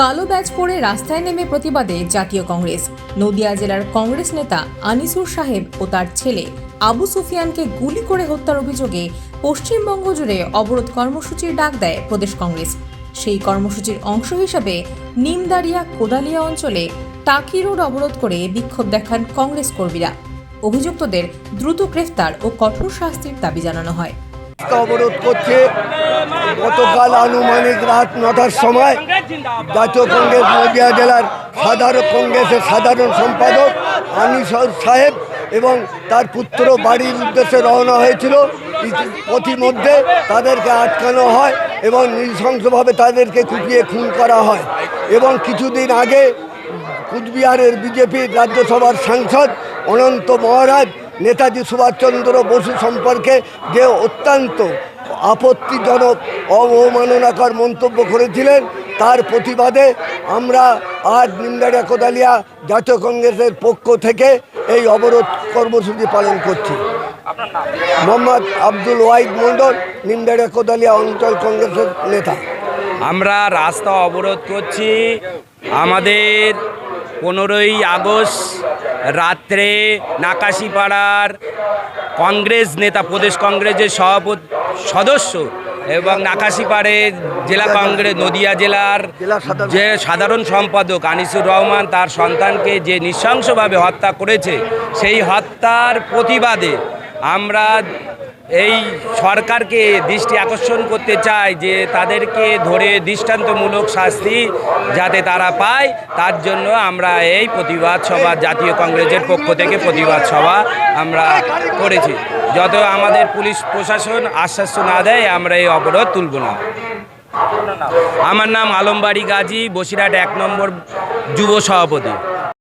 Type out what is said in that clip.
কালো ব্যাজ পরে রাস্তায় নেমে প্রতিবাদে জাতীয় কংগ্রেস। নদিয়া জেলার কংগ্রেস নেতা আনিসুর সাহেব ও তার ছেলে আবু সুফিয়ানকে গুলি করে হত্যার অভিযোগে পশ্চিমবঙ্গ জুড়ে অবরোধ কর্মসূচির ডাক দেয় প্রদেশ কংগ্রেস। সেই কর্মসূচির অংশ হিসাবে নিমদারিয়া কোদালিয়া অঞ্চলে টাকি রোড অবরোধ করে বিক্ষোভ দেখান কংগ্রেস কর্মীরা। অভিযুক্তদের দ্রুত গ্রেফতার ও কঠোর শাস্তির দাবি জানানো হয়। অবরোধ করছে গতকাল আনুমানিক রাত 9টার সময় জাতীয় কংগ্রেস নদিয়া জেলার কংগ্রেসের সাধারণ সম্পাদক আনিসুর সাহেব এবং তার পুত্র বাড়ির উদ্দেশ্যে রওনা হয়েছিল। পথিমধ্যে তাদেরকে আটকানো হয় এবং নৃশংসভাবে তাদেরকে কুপিয়ে খুন করা হয়। এবং কিছুদিন আগে কুচবিহারের বিজেপির রাজ্যসভার সাংসদ অনন্ত মহারাজ নেতাজি সুভাষচন্দ্র বসু সম্পর্কে যে অত্যন্ত আপত্তিজনক অবমাননাকর মন্তব্য করেছিলেন, তার প্রতিবাদে আমরা আজ নিমদারিয়া কোদালিয়া জাতীয় কংগ্রেসের পক্ষ থেকে এই অবরোধ কর্মসূচি পালন করছি। মোহাম্মদ আব্দুল ওয়াহিদ মণ্ডল, নিমদারিয়া কোদালিয়া অঞ্চল কংগ্রেসের নেতা। আমরা রাস্তা অবরোধ করছি। আমাদের 15ই আগস্ট রাত্রে নাকাশিপাড়ার কংগ্রেস নেতা, প্রদেশ কংগ্রেসের সদস্য এবং নাকাশিপাড়ের জেলা কংগ্রেস নদিয়া জেলার যে সাধারণ সম্পাদক আনিসুর রহমান তার সন্তানকে যে নৃশংসভাবে হত্যা করেছে, সেই হত্যার প্রতিবাদে আমরা এই সরকারকে দৃষ্টি আকর্ষণ করতে চাই যে তাদেরকে ধরে দৃষ্টান্তমূলক শাস্তি যাতে তারা পায়, তার জন্য আমরা এই প্রতিবাদ সভা জাতীয় কংগ্রেসের পক্ষ থেকে প্রতিবাদ সভা আমরা করেছি। যত আমাদের পুলিশ প্রশাসন আশ্বাস না দেয় আমরা এই অবরোধ তুলব না। আমার নাম আলমবাড়ি গাজী, বসিরহাট 1 নম্বর যুব সভাপতি।